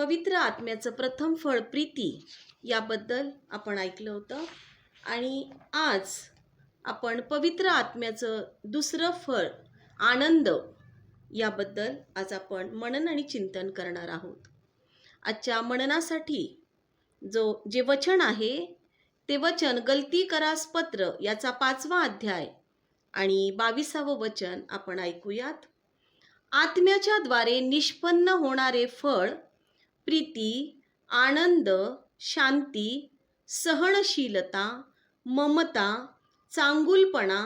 पवित्र आत्म्याचं प्रथम फळ प्रीती याबद्दल आपण ऐकलं होतं आणि आज आपण पवित्र आत्म्याचं दुसरं फळ आनंद याबद्दल आज आपण मनन आणि चिंतन करणार आहोत. आजच्या मननासाठी जे वचन आहे ते वचन गलती करास पत्र याचा 5वा अध्याय आणि 22वं वचन आपण ऐकूयात. आत्म्याच्या द्वारे निष्पन्न होणारे फळ प्रीती, आनंद, शांती, सहनशीलता, ममता, चांगुलपणा,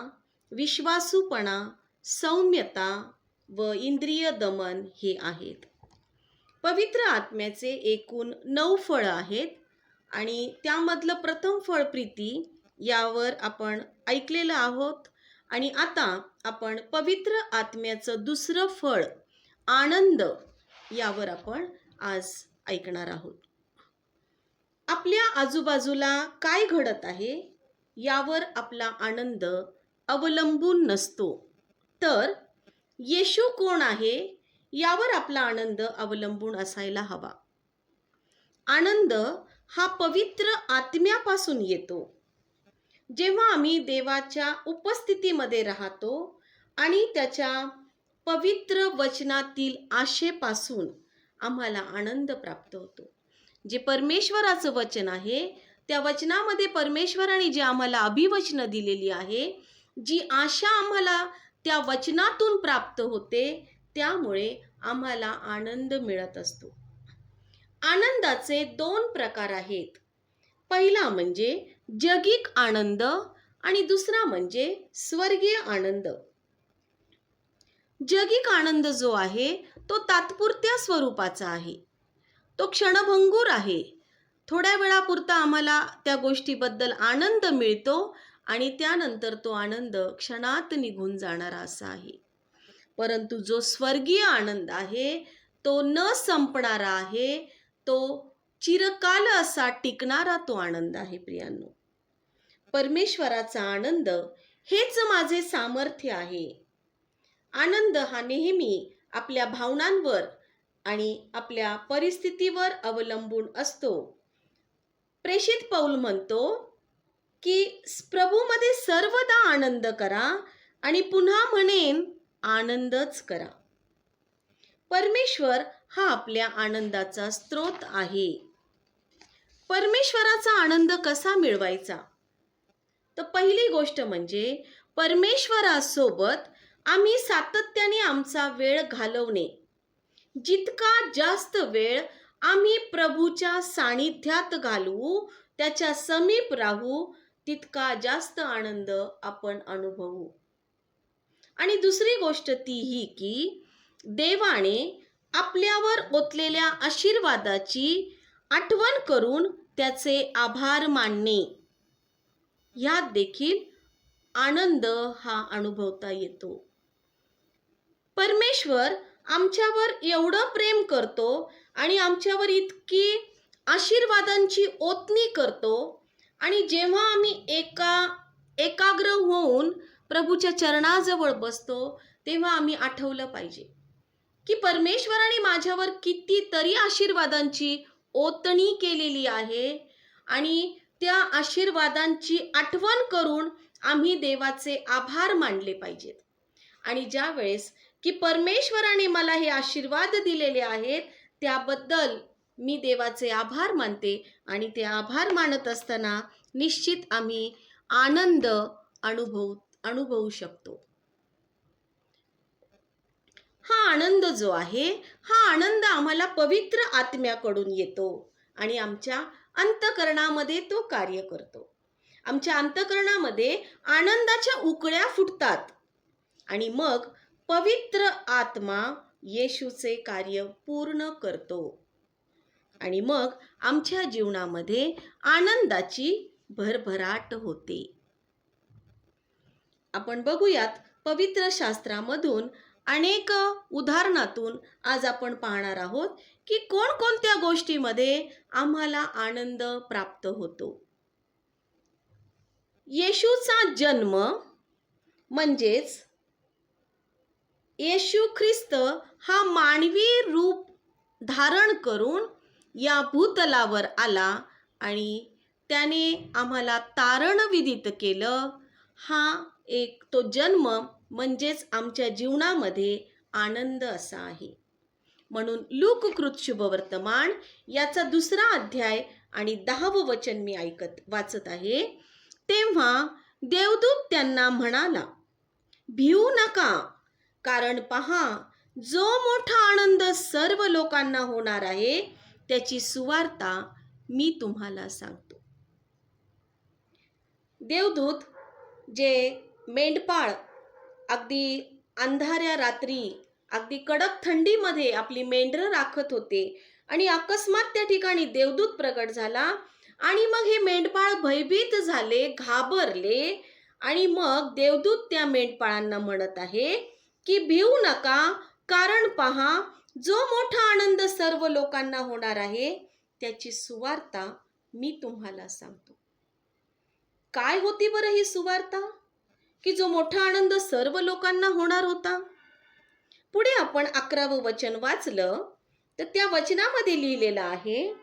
विश्वासूपणा, सौम्यता व इंद्रिय दमन हे आहेत. पवित्र आत्म्याचे एकूण 9 फळं आहेत आणि त्यामधलं प्रथम फळ प्रीती यावर आपण ऐकलेलं आहोत आणि आता आपण पवित्र आत्म्याचं दुसरं फळ आनंद यावर आपण आज ऐकणार आहोत. आपल्या आजूबाजूला काय घडत आहे यावर आपला आनंद अवलंबून नसतो, तर येशू कोण आहे यावर आपला आनंद अवलंबून असायला हवा. आनंद हा पवित्र आत्म्यापासून येतो. जेव्हा आम्ही देवाच्या उपस्थितीमध्ये राहतो आणि त्याच्या पवित्र वचनातील आशेपासून आम्हाला आनंद प्राप्त होतो. जे परमेश्वराचं वचन आहे त्या वचनामध्ये परमेश्वराने जे आम्हाला अभिवचनं दिलेली आहे, जी आशा आम्हाला त्या वचनातून प्राप्त होते, त्यामुळे आम्हाला आनंद मिळत असतो. आनंदाचे 2 प्रकार आहेत. पहिला म्हणजे जगिक आनंद आणि दुसरा म्हणजे स्वर्गीय आनंद. जगिक आनंद जो आहे तो तात्पुरत्या स्वरूपाचा आहे. तो क्षणभंगूर आहे. थोड्या वेळापुरता आम्हाला त्या गोष्टीबद्दल आनंद मिळतो आणि त्यानंतर तो आनंद क्षणात निघून जाणारा असा आहे. परंतु जो स्वर्गीय आनंद आहे तो न संपणारा आहे, तो चिरकाल असा टिकणारा तो आनंद आहे. प्रियांनो, परमेश्वराचा आनंद हेच माझे सामर्थ्य आहे. आनंद हा नेहमी आपल्या भावनांवर आणि आपल्या परिस्थितीवर अवलंबून असतो. प्रेषित पौल म्हणतो की प्रभूमध्ये सर्वदा आनंद करा आणि पुन्हा म्हणेन आनंदच करा. परमेश्वर हा आपल्या आनंदाचा स्रोत आहे. परमेश्वराचा आनंद कसा मिळवायचा? तर पहिली गोष्ट म्हणजे परमेश्वरासोबत आम्ही सातत्याने आमचा वेळ घालवणे. जितका जास्त वेळ आम्ही प्रभूच्या सानिध्यात घालवू, त्याच्या समीप राहू, तितका जास्त आनंद आपण अनुभवू. आणि दुसरी गोष्ट ती ही की देवाने आपल्यावर ओतलेल्या आशीर्वादाची आठवण करून त्याचे आभार मानणे. यात देखील आनंद हा अनुभवता येतो. परमेश्वर आमच्यावर एवढं प्रेम करतो आणि आमच्यावर इतकी आशीर्वादांची ओतणी करतो आणि जेव्हा आम्ही एकाग्र होऊन प्रभूच्या चरणाजवळ बसतो तेव्हा आम्ही आठवलं पाहिजे की परमेश्वराने माझ्यावर कितीतरी आशीर्वादांची ओतणी केलेली आहे आणि त्या आशीर्वादांची आठवण करून आम्ही देवाचे आभार मानले पाहिजेत. आणि ज्या वेळेस की परमेश्वराने मला हे आशीर्वाद दिलेले आहेत त्याबद्दल मी देवाचे आभार मानते आणि ते आभार मानत असताना निश्चित आम्ही आनंद अनुभवू शकतो. हा आनंद जो आहे हा आनंद आम्हाला पवित्र आत्म्याकडून येतो आणि आमच्या अंतःकरणामध्ये तो कार्य करतो. आमच्या अंतःकरणामध्ये आनंदाच्या उकळ्या फुटतात आणि मग पवित्र आत्मा येशूचे कार्य पूर्ण करतो आणि मग आमच्या जीवनामध्ये आनंदाची भरभराट होते. आपण बघूयात पवित्र शास्त्रामधून अनेक उदाहरणातून आज आपण पाहणार आहोत की कोणकोणत्या गोष्टीमध्ये आम्हाला आनंद प्राप्त होतो. येशूचा जन्म म्हणजेच येशू ख्रिस्त हा मानवी रूप धारण करून या भूतलावर आला आणि त्याने आम्हाला तारण विदित केलं. हा एक तो जन्म म्हणजेच आमच्या जीवनामध्ये आनंद असा आहे. म्हणून लूककृत शुभवर्तमान याचा 2रा अध्याय आणि 10वं वचन मी वाचत आहे. तेव्हा देवदूत त्यांना म्हणाला, भिवू नका, कारण पहा, जो मोठा आनंद सर्व लोकांना होणार आहे त्याची सुवार्ता मी तुम्हाला सांगतो. देवदूत जे मेंढपाळ अगदी अंधाऱ्या रात्री अगदी कडक थंडीमध्ये आपली मेंढरं राखत होते आणि अकस्मात त्या ठिकाणी देवदूत प्रकट झाला आणि मग हे मेंढपाळ भयभीत झाले, घाबरले आणि मग देवदूत त्या मेंढपाळांना म्हणत आहे की भिवू नका, कारण पहा, जो मोठा आनंद सर्व लोकांना होणार आहे त्याची सुवार्ता मी तुम्हाला सांगतो. काय होती बरं ही सुवार्ता, की जो मोठा आनंद सर्व लोकांना होणार होता? पुढे आपण 11वं वचन वाचलं तर त्या वचनामध्ये लिहिलेलं आहे,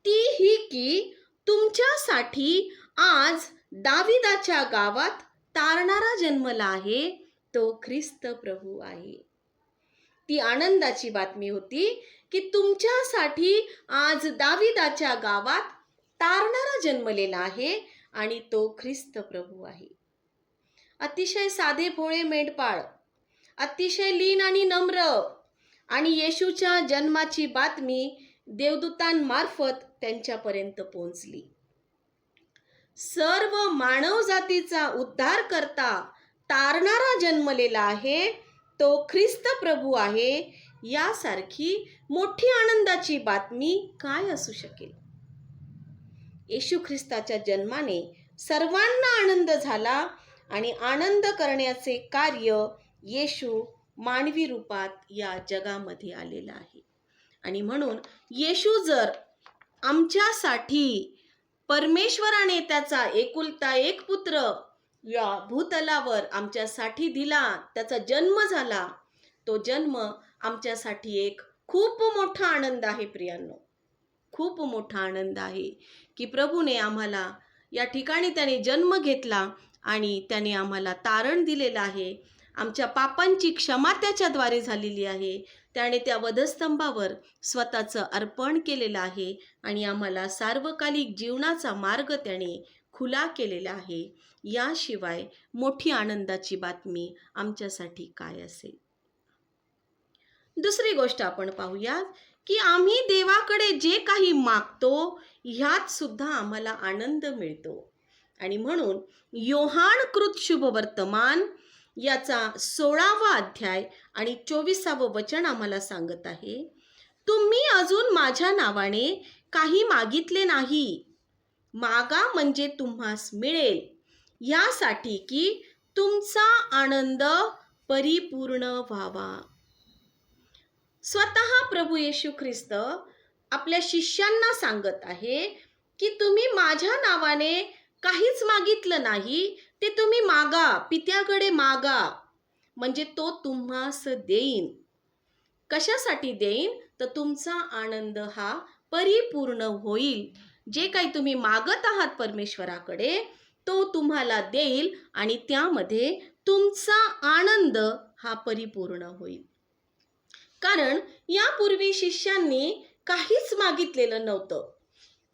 ती ही की तुमच्यासाठी आज दाविदाच्या गावात तारणारा जन्मला आहे, तो ख्रिस्त प्रभू आहे. ती आनंदाची बातमी होती की तुमच्यासाठी आज दाविदाच्या गावात तारणारा जन्मलेला आहे आणि तो ख्रिस्त प्रभू आहे. अतिशय साधे भोळे मेंढपाळ, अतिशय लीन आणि नम्र, आणि येशूच्या जन्माची बातमी देवदूतांमार्फत त्यांच्यापर्यंत पोहोचली. सर्व मानव जातीचा उद्धार करता तारणारा जन्मलेला आहे, तो ख्रिस्त प्रभू आहे. यासारखी मोठी आनंदाची बातमी काय असू शकेल? येशू ख्रिस्ताच्या जन्माने सर्वांना आनंद झाला आणि आनंद करण्याचे कार्य येशू मानवी रूपात या जगामध्ये आलेला आहे. आणि म्हणून येशू जर आमच्यासाठी परमेश्वराने त्याचा एकुलता एक पुत्र या भूतलावर आमच्यासाठी दिला, त्याचा जन्म झाला, तो जन्म आमच्यासाठी एक खूप मोठा आनंद आहे. प्रियांनो, खूप मोठा आनंद आहे की प्रभूने आम्हाला या ठिकाणी त्याने जन्म घेतला आणि त्याने आम्हाला तारण दिलेलं आहे. आमच्या पापांची क्षमा त्याच्याद्वारे झालेली आहे. त्याने त्या वधस्तंभावर स्वतःचं अर्पण केलेलं आहे आणि आम्हाला सार्वकालिक जीवनाचा मार्ग त्याने खुला केलेला आहे. याशिवाय मोठी आनंदाची बातमी आमच्यासाठी काय असेल? दुसरी गोष्ट आपण पाहूयात की आम्ही देवाकडे जे काही मागतो ह्यात सुद्धा आम्हाला आनंद मिळतो. आणि म्हणून योहानकृत शुभवर्तमान याचा 16वा अध्याय आणि 24वं वचन आम्हाला सांगत आहे, तुम्ही अजून माझ्या नावाने काही मागितले नाही, मागा म्हणजे तुम्हास मिळेल, यासाठी की तुमचा आनंद परिपूर्ण व्हावा. स्वतः प्रभू येशू ख्रिस्त आपल्या शिष्यांना सांगत आहे की तुम्ही माझ्या नावाने काहीच मागितलं नाही, ते तुम्ही मागा, पित्याकडे मागा, म्हणजे तो तुम्हास देईन. कशासाठी देईन? तर तुमचा आनंद हा परिपूर्ण होईल. जे काही तुम्ही मागत आहात परमेश्वराकडे तो तुम्हाला देईल आणि त्यामध्ये तुमचा आनंद हा परिपूर्ण होईल. कारण यापूर्वी शिष्यांनी काहीच मागितलेलं नव्हतं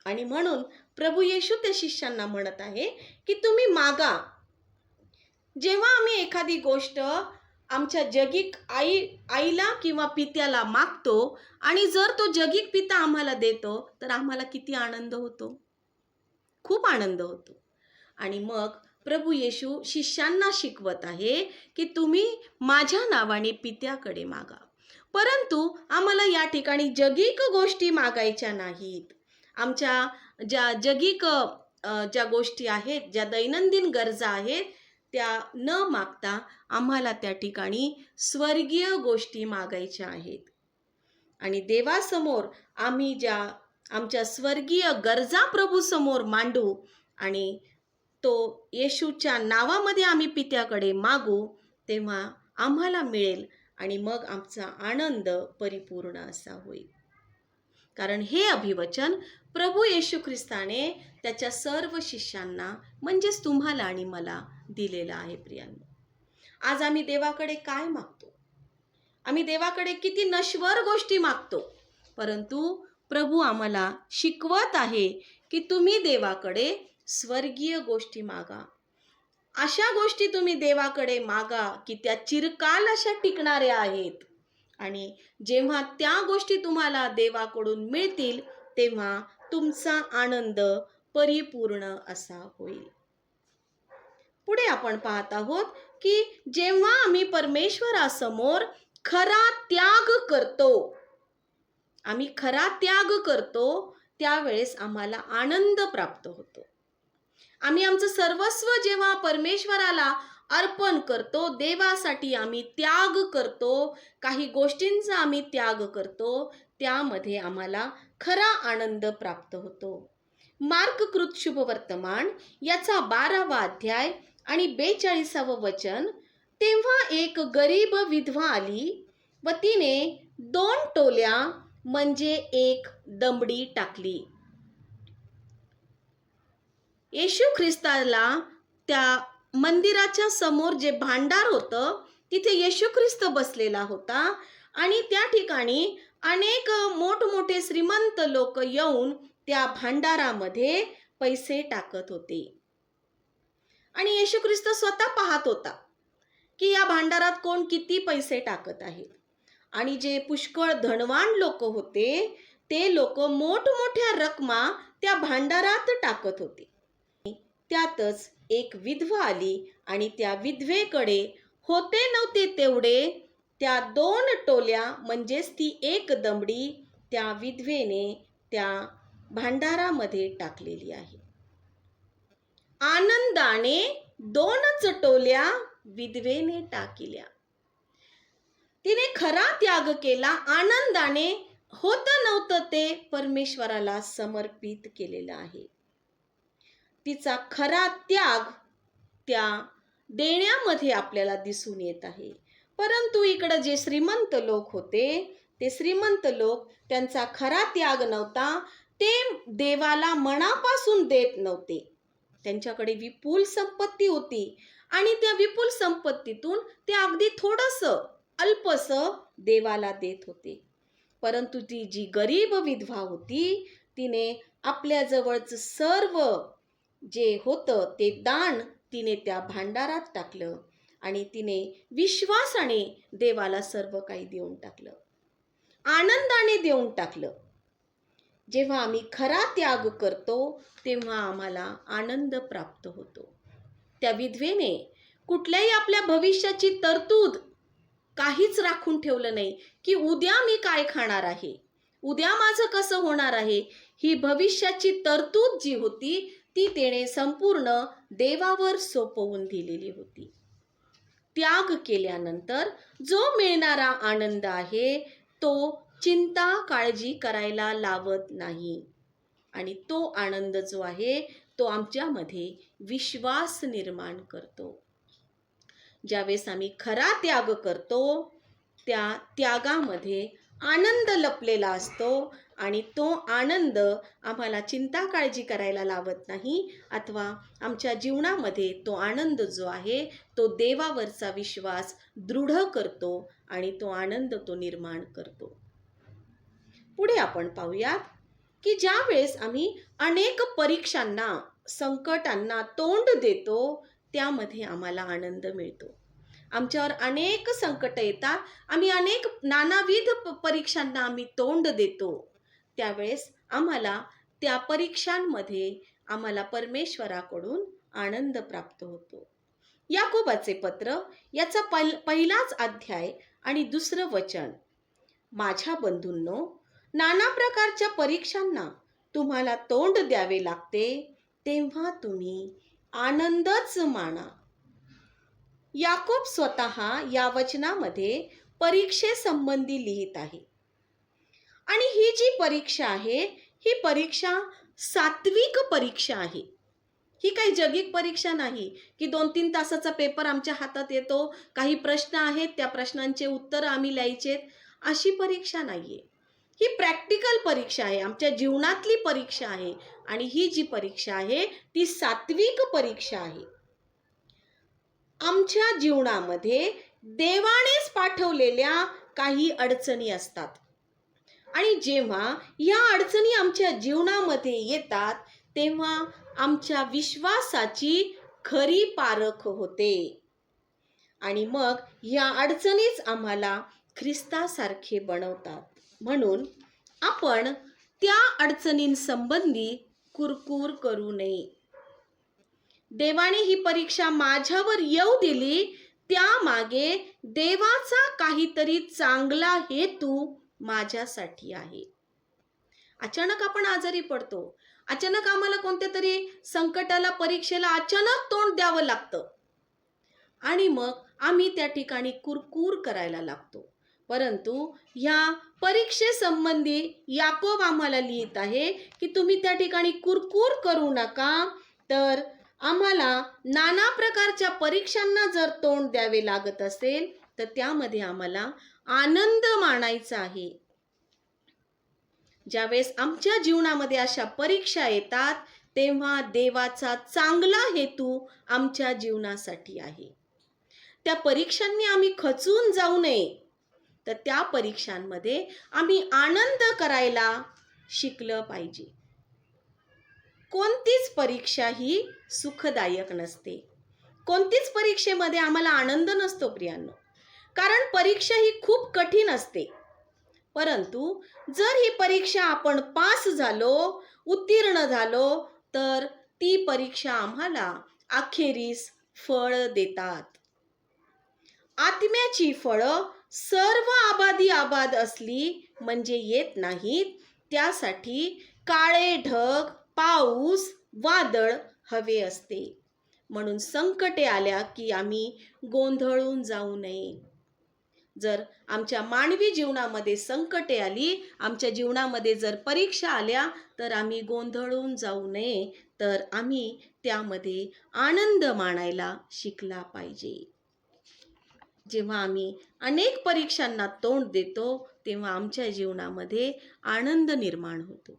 आणि म्हणून प्रभू येशू त्या शिष्यांना म्हणत आहे की तुम्ही मागा. जेव्हा आम्ही एखादी गोष्ट आमच्या जगिक आईला किंवा पित्याला मागतो आणि जर तो जगिक पिता आम्हाला देतो तर आम्हाला किती आनंद होतो? खूप आनंद होतो. आणि मग प्रभू येशू शिष्यांना शिकवत आहे की तुम्ही माझ्या नावाने पित्याकडे मागा. परंतु आम्हाला या ठिकाणी जगिक गोष्टी मागायच्या नाहीत. आमच्या ज्या जगिक ज्या गोष्टी आहेत, ज्या दैनंदिन गरजा आहेत, त्या न मागता आम्हाला त्या ठिकाणी स्वर्गीय गोष्टी मागायच्या आहेत. आणि देवासमोर आम्ही ज्या आमच्या स्वर्गीय गरजा प्रभूसमोर मांडू आणि तो येशूच्या नावामध्ये आम्ही पित्याकडे मागू, तेव्हा आम्हाला मिळेल आणि मग आमचा आनंद परिपूर्ण असा होईल. कारण हे अभिवचन प्रभू येशू ख्रिस्ताने त्याच्या सर्व शिष्यांना म्हणजेच तुम्हाला आणि मला दिलेलं आहे. प्रियांनो, आज आम्ही देवाकडे काय मागतो? आम्ही देवाकडे किती नश्वर गोष्टी मागतो, परंतु प्रभू आम्हाला शिकवत आहे की तुम्ही देवाकडे स्वर्गीय गोष्टी मागा. अशा गोष्टी तुम्ही देवाकडे मागा की त्या चिरकाल अशा टिकणाऱ्या आहेत. आणि जेव्हा त्या गोष्टी तुम्हाला देवाकडून मिळतील तेव्हा तुमचा आनंद परिपूर्ण असा होईल. पुढे आपण पाहत आहोत की जेव्हा आम्ही परमेश्वरासमोर खरा त्याग करतो, आम्ही खरा त्याग करतो, त्यावेळेस आम्हाला आनंद प्राप्त होतो. आम्ही आमचं सर्वस्व जेव्हा परमेश्वराला अर्पण करतो, देवासाठी आम्ही त्याग करतो, काही गोष्टींचा आम्ही त्याग करतो, त्यामध्ये आम्हाला खरा आनंद प्राप्त होतो. मार्ककृत शुभवर्तमान याचा 12वा अध्याय आणि 42वे वचन. तेव्हा एक गरीब विधवा आली व तिने 2 टोल्या म्हणजे 1 दमडी टाकली. येशू ख्रिस्ताला त्या मंदिराच्या समोर जे भांडार होतं तिथे येशू ख्रिस्त बसलेला होता आणि त्या ठिकाणी अनेक मोठमोठे श्रीमंत लोक येऊन त्या भांडारामध्ये पैसे टाकत होते. आणि येशू ख्रिस्त स्वतः पाहत होता की या भांडारात कोण किती पैसे टाकत आहेत. आणि जे पुष्कळ धनवान लोक होते ते लोक मोठमोठ्या रकमा त्या भांडारात टाकत होते. त्यातच एक विधवा आली आणि त्या विधवेकडे होते नव्हते तेवढे त्या 2 टोल्या म्हणजेच ती 1 दमडी त्या विधवेने त्या भांडारामध्ये टाकलेली आहे. आनंदाने 2च टोल्या विधवेने टाकिल्या. तिने खरा त्याग केला, आनंदाने होतं नव्हतं ते परमेश्वराला समर्पित केलेलं आहे. तिचा खरा त्याग त्या देण्यामध्ये आपल्याला दिसून येत आहे. परंतु इकडे जे श्रीमंत लोक होते ते श्रीमंत लोक त्यांचा खरा त्याग नव्हता, ते देवाला मनापासून देत नव्हते. त्यांच्याकडे विपुल संपत्ती होती आणि त्या विपुल संपत्तीतून ते अगदी थोडंसं अल्पसं देवाला देत होते. परंतु ती जी गरीब विधवा होती तिने आपल्या जवळचं सर्व जे होतं ते दान तिने त्या भांडारात टाकलं आणि तिने विश्वासाने देवाला सर्व काही देऊन टाकलं, आनंदाने देऊन टाकलं. जेव्हा आम्ही खरा त्याग करतो तेव्हा आम्हाला आनंद प्राप्त होतो. त्या विधवेने कुठल्याही आपल्या भविष्याची तरतूद काहीच राखून ठेवलं नाही की उद्या मी काय खाणार आहे, उद्या माझं कसं होणार आहे. ही भविष्याची तरतूद जी होती ती तिने संपूर्ण देवावर सोपवून दिलेली होती. त्याग केल्यानंतर जो मिळणारा आनंद आहे तो चिंता काळजी करायला लावत नाही. आणि तो आनंद जो आहे तो आमच्यामध्ये विश्वास निर्माण करतो. ज्यावेळेस आम्ही खरा त्याग करतो त्या त्यागामध्ये आनंद लपलेला असतो आणि तो आनंद आम्हाला चिंता काळजी करायला लावत नाही, अथवा आमच्या जीवनामध्ये तो आनंद जो आहे तो देवावरचा विश्वास दृढ करतो आणि तो आनंद तो निर्माण करतो. पुढे आपण पाहूयात की ज्या वेळेस आम्ही अनेक परीक्षांना संकटांना तोंड देतो त्यामध्ये आम्हाला आनंद मिळतो. आमच्यावर अनेक संकट येतात, आम्ही अनेक नानाविध परीक्षांना आम्ही तोंड देतो, त्यावेळेस आम्हाला त्या परीक्षांमध्ये आम्हाला परमेश्वराकडून आनंद प्राप्त होतो. याकोबाचे पत्र याचा पहिलाच अध्याय आणि 2रं वचन. माझ्या बंधूंनो, नाना प्रकारच्या परीक्षांना तुम्हाला तोंड द्यावे लागते तेव्हा तुम्ही आनंदच माना. याकोब स्वतः या वचनामध्ये परीक्षेसंबंधी लिहित आहे. आणि ही जी परीक्षा आहे ही परीक्षा सात्विक परीक्षा आहे. ही काही जगिक परीक्षा नाही की 2-3 तासाचा पेपर आमच्या हातात येतो, काही प्रश्न आहेत त्या प्रश्नांचे उत्तर आम्ही लिहायचेत, अशी परीक्षा नाहीये. ही प्रॅक्टिकल परीक्षा आहे, आमच्या जीवनातली परीक्षा आहे. आणि ही जी परीक्षा आहे ती सात्विक परीक्षा आहे. आमच्या जीवनामध्ये देवानेच पाठवलेल्या काही अडचणी असतात. आणि जेव्हा या अडचणी आमच्या जीवनामध्ये येतात तेव्हा आमच्या विश्वासाची खरी पारख होते. आणि मग या अडचणीच आम्हाला ख्रिस्तासारखे बनवतात. म्हणून आपण त्या अडचणींसंबंधी कुरकुर करू नये. देवाने ही परीक्षा माझ्यावर येऊ दिली, त्यामागे देवाचा काहीतरी चांगला हेतू माझ्यासाठी आहे. अचानक आपण आजारी पडतो, अचानक आम्हाला कोणत्या तरी संकटाला, परीक्षेला अचानक तोंड द्यावं लागतं आणि मग आम्ही त्या ठिकाणी कुरकुर करायला लागतो. परंतु ह्या परीक्षेसंबंधी याकोब आम्हाला लिहित आहे की तुम्ही त्या ठिकाणी कुरकुर करू नका. तर आम्हाला नाना प्रकारच्या परीक्षांना जर तोंड द्यावे लागत असेल तर त्यामध्ये आम्हाला आनंद मानायचा आहे. ज्यावेळेस आमच्या जीवनामध्ये अशा परीक्षा येतात तेव्हा देवाचा चांगला हेतू आमच्या जीवनासाठी आहे. त्या परीक्षांनी आम्ही खचून जाऊ नये, तर त्या परीक्षांमध्ये आम्ही आनंद करायला शिकलं पाहिजे. कोणतीच परीक्षा ही सुखदायक नसते. कोणतीच परीक्षेमध्ये आम्हाला आनंद नसतो प्रियांनो, कारण परीक्षा ही खूप कठीण असते. परंतु जर ही परीक्षा आपण पास झालो, उत्तीर्ण झालो, तर ती परीक्षा आम्हाला अखेरीस फळ देतात. आत्म्याची फळं सर्व आबाद असली म्हणजे येत नाहीत. त्यासाठी काळे ढग, पाऊस, वादळ हवे असते. म्हणून संकटे आल्या की आम्ही गोंधळून जाऊ नये. जर आमच्या मानवी जीवनामध्ये संकटे आली, आमच्या जीवनामध्ये जर परीक्षा आल्या, तर आम्ही गोंधळून जाऊ नये, तर आम्ही त्यामध्ये आनंद मानायला शिकला पाहिजे. जेव्हा आम्ही अनेक परीक्षांना तोंड देतो तेव्हा आमच्या जीवनामध्ये आनंद निर्माण होतो.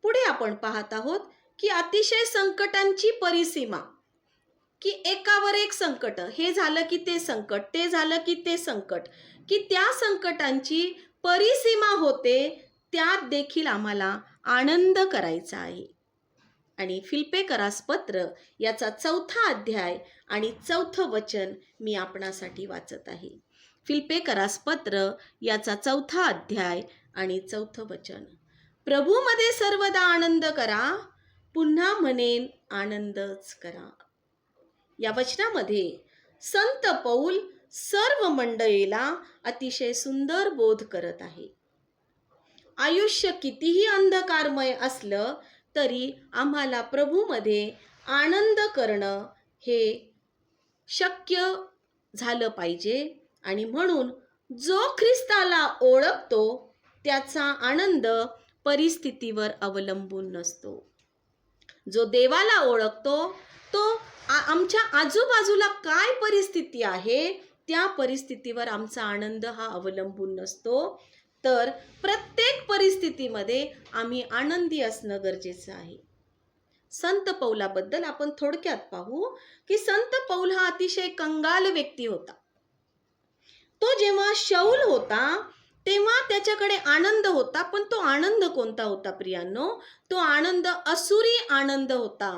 पुढे आपण पाहत आहोत की अतिशय संकटांची परिसीमा, की एकावर एक संकट, हे झालं की ते संकट, ते झालं की ते संकट, की त्या संकटांची परिसीमा होते, त्यात देखील आम्हाला आनंद करायचा आहे. आणि फिलिप्पियरास पत्र याचा 4था अध्याय आणि 4थं वचन मी आपणासाठी वाचत आहे. फिलिप्पियरास पत्र याचा 4था अध्याय आणि 4थं वचन. प्रभूमध्ये सर्वदा आनंद करा, पुन्हा म्हणेन आनंदच करा. या वचनामध्ये संत पौल सर्व मंडळीला अतिशय सुंदर बोध करत आहे. आयुष्य कितीही अंधकारमय असलं तरी आम्हाला प्रभूमध्ये आनंद करणं हे शक्य झालं पाहिजे. आणि म्हणून जो ख्रिस्ताला ओळखतो त्याचा आनंद परिस्थितीवर अवलंबून नसतो. जो देवाला ओळखतो तो आमच्या आजूबाजूला काय परिस्थिती आहे त्या परिस्थितीवर आमचा आनंद हा अवलंबून नसतो. तर प्रत्येक परिस्थितीमध्ये आम्ही आनंदी असणं गरजेचं आहे. संत पौलाबद्दल आपण थोडक्यात पाहू की संत पौल हा अतिशय कंगाल व्यक्ती होता. तो जेव्हा शौल होता तेव्हा त्याच्याकडे आनंद होता, पण तो आनंद कोणता होता प्रियांनो? तो आनंद असुरी आनंद होता.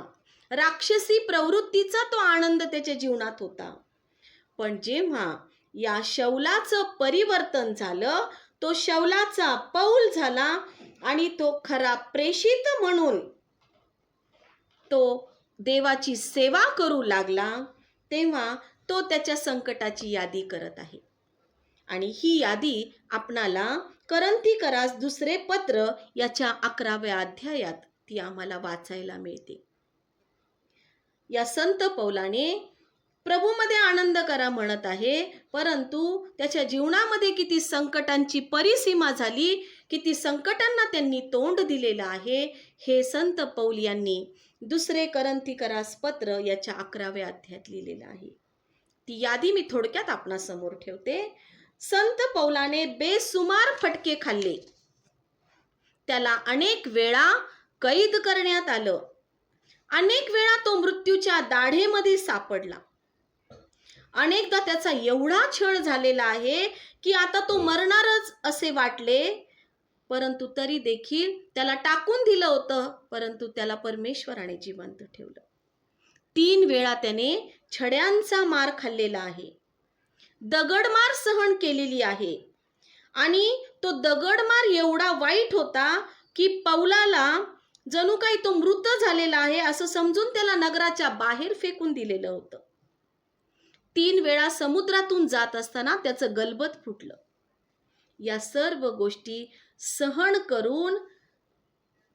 राक्षसी प्रवृत्तीचा तो आनंद त्याच्या जीवनात होता. पण जेव्हा या शौलाचं परिवर्तन झालं, तो शौलाचा पौल झाला आणि तो खरा प्रेषित म्हणून तो देवाची सेवा करू लागला, तेव्हा तो त्याच्या संकटाची यादी करत आहे. आणि ही यादी आपणाला करंथीकरास दुसरे पत्र याच्या 11व्या अध्यायात ती आम्हाला वाचायला मिळते. या संत पौलाने प्रभूमध्ये आनंद करा म्हणत आहे, परंतु त्याच्या जीवनामध्ये किती संकटांची परिसीमा झाली, किती संकटांना त्यांनी तोंड दिलेलं आहे, हे संत पौल यांनी दुसरे करंथीकरास पत्र याच्या 11व्या अध्यायात लिहिलेलं आहे. ती यादी मी थोडक्यात आपणासमोर ठेवते. संत पौलाने बेसुमार फटके खाल्ले. त्याला अनेक वेळा कैद करण्यात आलं. अनेक वेळा तो मृत्यूच्या दाढेमध्ये सापडला. अनेकदा त्याचा एवढा छळ झालेला आहे की आता तो मरणारच असे वाटले, परंतु तरी देखील त्याला टाकून दिलं होतं, परंतु त्याला परमेश्वराने जिवंत ठेवलं. 3 वेळा त्याने छड्यांचा मार खाल्लेला आहे, दगडमार सहन केलेली आहे. आणि तो दगडमार एवढा वाईट होता की पौलाला जणू काही तो मृत झालेला आहे असं समजून त्याला नगराच्या बाहेर फेकून दिलेलं होतं. 3 वेळा समुद्रातून जात असताना त्याचं गलबत फुटलं. या सर्व गोष्टी सहन करून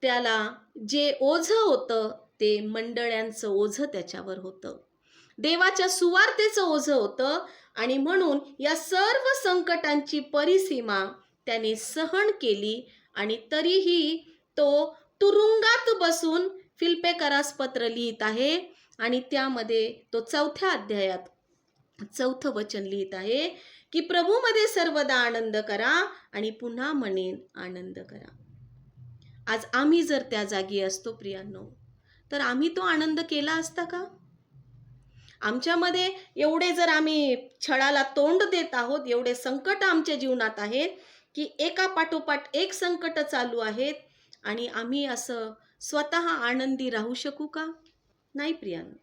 त्याला जे ओझं होतं ते मंडळ्यांचं ओझं त्याच्यावर होतं, देवाच्या सुवार्तेचं ओझं होतं. आणि म्हणून या सर्व संकटांची परिसीमा त्याने सहन केली. आणि तरीही तो तुरुंगात बसून फिलिप्पेकरास पत्र लिहित आहे. आणि त्यामध्ये तो 4थ्या अध्यायात 4थं वचन लिहित आहे की प्रभूमध्ये सर्वदा आनंद करा आणि पुन्हा म्हणेन आनंद करा. आज आम्ही जर त्या जागी असतो प्रियांनो, तर आम्ही तो आनंद केला असता का? आमच्यामध्ये एवढे जर आम्ही छळाला तोंड देत आहोत, एवढे संकट आमच्या जीवनात आहेत की एका पाठोपाठ एक संकट चालू आहेत, आणि आम्ही असं स्वतः आनंदी राहू शकू का? नाही प्रियांनो.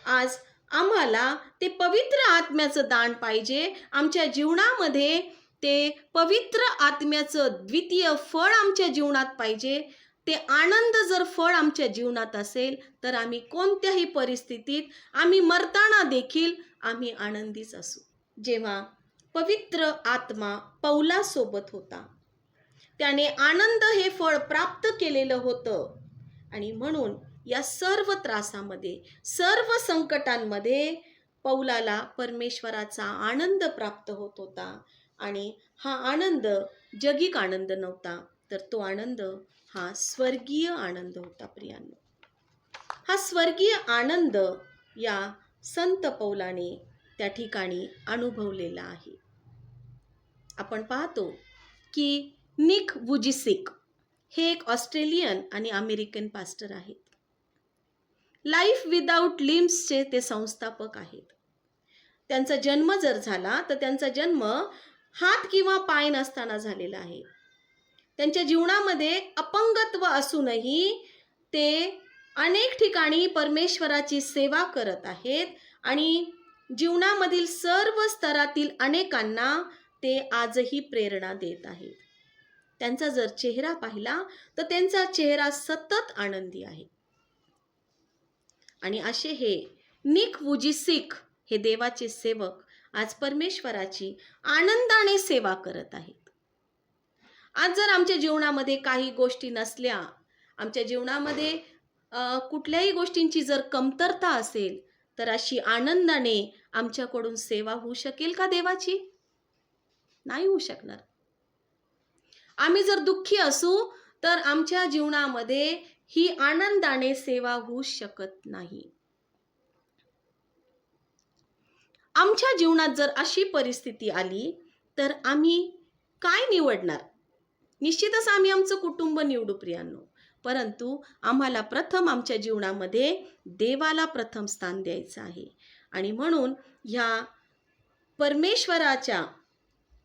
आज आम्हाला ते पवित्र आत्म्याचं दान पाहिजे. आमच्या जीवनामध्ये ते पवित्र आत्म्याचं द्वितीय फळ आमच्या जीवनात पाहिजे. ते आनंद जर फळ आमच्या जीवनात असेल तर आम्ही कोणत्याही परिस्थितीत, आम्ही मरताना देखील आम्ही आनंदीच असू. जेव्हा पवित्र आत्मा पौलासोबत होता, त्याने आनंद हे फळ प्राप्त केलेलं होतं. आणि म्हणून या सर्व त्रासामध्ये, सर्व संकटांमध्ये पौलाला परमेश्वराचा आनंद प्राप्त होत होता. आणि हा आनंद जगिक आनंद नव्हता, तर तो आनंद हा स्वर्गीय आनंद होता प्रियांनो. हा स्वर्गीय आनंद या संत पौलाने त्या ठिकाणी अनुभवलेला आहे. आपण पाहतो की निक वुजिसिक हे एक ऑस्ट्रेलियन आणि अमेरिकन पास्टर आहेत. लाईफ विदाऊट लिम्सचे ते संस्थापक आहेत. त्यांचा जन्म जर झाला तर त्यांचा जन्म हात किंवा पाय नसताना झालेला आहे. त्यांच्या जीवनामध्ये अपंगत्व असूनही ते अनेक ठिकाणी परमेश्वराची सेवा करत आहेत. आणि जीवनामधील सर्व स्तरातील अनेकांना ते आजही प्रेरणा देत आहेत. त्यांचा जर चेहरा पाहिला तर त्यांचा चेहरा सतत आनंदी आहे. आणि असे हे निक वुजिसिक हे देवाचे सेवक आज परमेश्वराची आनंदाने सेवा करत आहेत. आज जर आमच्या जीवनामध्ये काही गोष्टी नसल्या, आमच्या जीवनामध्ये कुठल्याही गोष्टींची जर कमतरता असेल, तर अशी आनंदाने आमच्याकडून सेवा होऊ शकेल का देवाची? नाही होऊ शकणार. आम्ही जर दुःखी असू तर आमच्या जीवनामध्ये ही आनंदाने सेवा होऊ शकत नाही. आमच्या जीवनात जर अशी परिस्थिती आली तर आम्ही काय निवडणार? निश्चितच आम्ही आमचं कुटुंब निवडू प्रियांनो, परंतु आम्हाला प्रथम आमच्या जीवनामध्ये देवाला प्रथम स्थान द्यायचं आहे. आणि म्हणून ह्या परमेश्वराच्या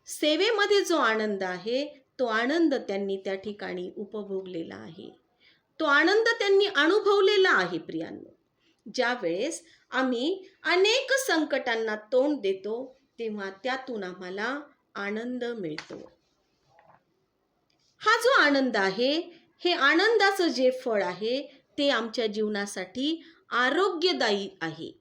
सेवेमध्ये जो आनंद आहे, तो आनंद त्यांनी त्या ठिकाणी उपभोगलेला आहे, तो आनंद त्यांनी अनुभवलेला आहे प्रियांनो. ज्या वेळेस आम्ही अनेक संकटांना तोंड देतो तेव्हा त्यातून आम्हाला आनंद मिळतो. हा जो आनंद आहे, हे आनंदाचं जे फळ आहे ते आमच्या जीवनासाठी आरोग्यदायी आहे.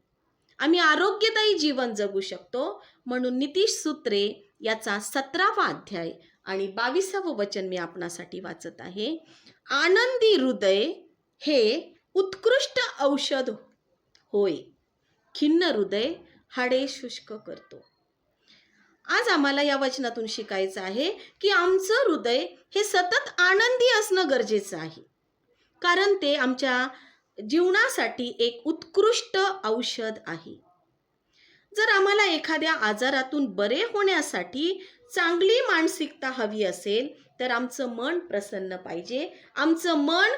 आम्ही आरोग्यदायी जीवन जगू शकतो. म्हणून नीतिसूत्रे याचा 17वा अध्याय आणि 22वं वचन मी आपणासाठी वाचत आहे. आनंदी हृदय हे उत्कृष्ट औषध होय, खिन्न हृदय हाडे शुष्क करतो. आज आम्हाला या वचनातून शिकायचं आहे की आमचं हृदय हे सतत आनंदी असणं गरजेचं आहे, कारण ते आमच्या जीवनासाठी एक उत्कृष्ट औषध आहे. जर आम्हाला एखाद्या आजारातून बरे होण्यासाठी चांगली मानसिकता हवी असेल तर आमचं मन प्रसन्न पाहिजे, आमचं मन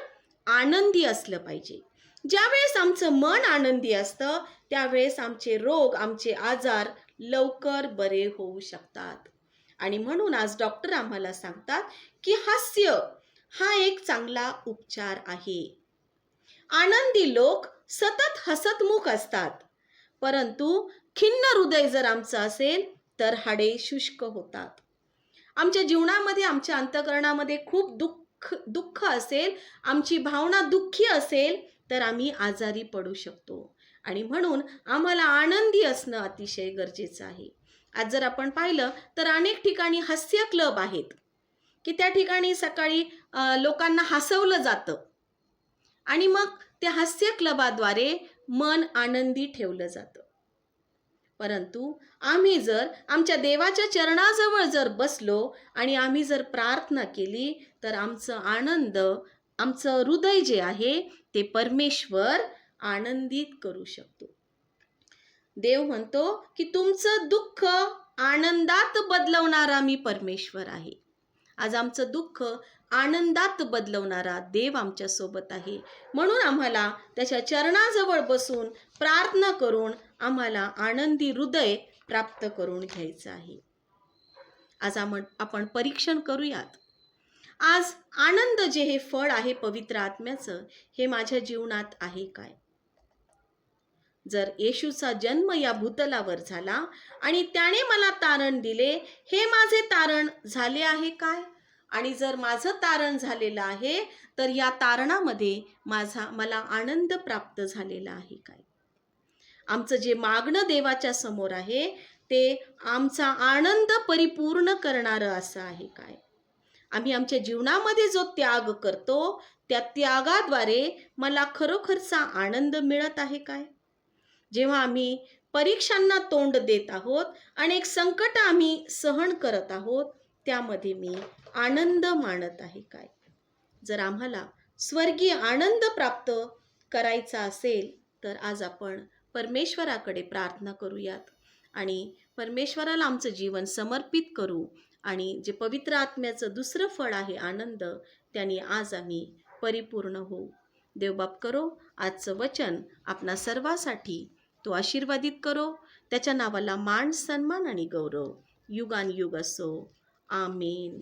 आनंदी असलं पाहिजे. ज्यावेळेस आमचं मन आनंदी असतं त्यावेळेस आमचे रोग, आमचे आजार लवकर बरे होऊ शकतात. आणि म्हणून आज डॉक्टर आम्हाला सांगतात की हास्य हा एक चांगला उपचार आहे. आनंदी लोक सतत हसतमुख असतात, परंतु खिन्न हृदय जर आमचं असेल तर हाडे शुष्क होतात. आमच्या जीवनामध्ये, आमच्या अंतःकरणामध्ये खूप दुःख असेल, आमची भावना दुःखी असेल तर आम्ही आजारी पडू शकतो. आणि म्हणून आम्हाला आनंदी असणं अतिशय गरजेचं आहे. आज जर आपण पाहिलं तर अनेक ठिकाणी हास्य क्लब आहेत की त्या ठिकाणी सकाळी लोकांना हसवलं जातं आणि मग त्या हास्य क्लबाद्वारे मन आनंदी ठेवलं जातं. परंतु आम्ही जर आमच्या देवाच्या चरणाजवळ जर बसलो आणि आम्ही जर प्रार्थना केली तर आमचं आनंद, आमचं हृदय जे आहे ते परमेश्वर आनंदित करू शकतो. देव म्हणतो की तुमचं दुःख आनंदात बदलवणारा मी परमेश्वर आहे. आज आमचं दुःख आनंदात बदलवणारा देव आमच्या सोबत आहे. म्हणून आम्हाला त्याच्या चरणाजवळ बसून प्रार्थना करून आम्हाला आनंदी हृदय प्राप्त करून घ्यायचं आहे. आज आपण परीक्षण करूयात. आज आनंद जे हे फळ आहे पवित्र आत्म्याचं, हे माझ्या जीवनात आहे काय? जर येशूचा जन्म या भूतलावर झाला आणि त्याने मला तारण दिले, हे माझे तारण झाले आहे काय? आणि जर माझं तारण झालेलं आहे तर या तारणामध्ये मला आनंद प्राप्त झालेला आहे काय? आमचं जे मागणं देवाच्या समोर आहे ते आमचा आनंद परिपूर्ण करणारं असं आहे काय? आम्ही आमच्या जीवनामध्ये जो त्याग करतो त्या त्यागाद्वारे मला खरोखरचा आनंद मिळत आहे काय? जेव्हा आम्ही परीक्षांना तोंड देत आहोत, अनेक संकट आम्ही सहन करत आहोत, त्यामध्ये मी आनंद मानत आहे काय? जर आम्हाला स्वर्गीय आनंद प्राप्त करायचा असेल तर आज आपण परमेश्वराकडे प्रार्थना करूयात आणि परमेश्वराला आमचं जीवन समर्पित करू आणि जे पवित्र आत्म्याचं दुसरं फळ आहे आनंद, त्याने आज आम्ही परिपूर्ण होऊ. देवबाप करो आजचं वचन आपणा सर्वासाठी तो आशीर्वादित करो. त्याच्या नावाला मान, सन्मान आणि गौरव युगानयुग असो. आमेन.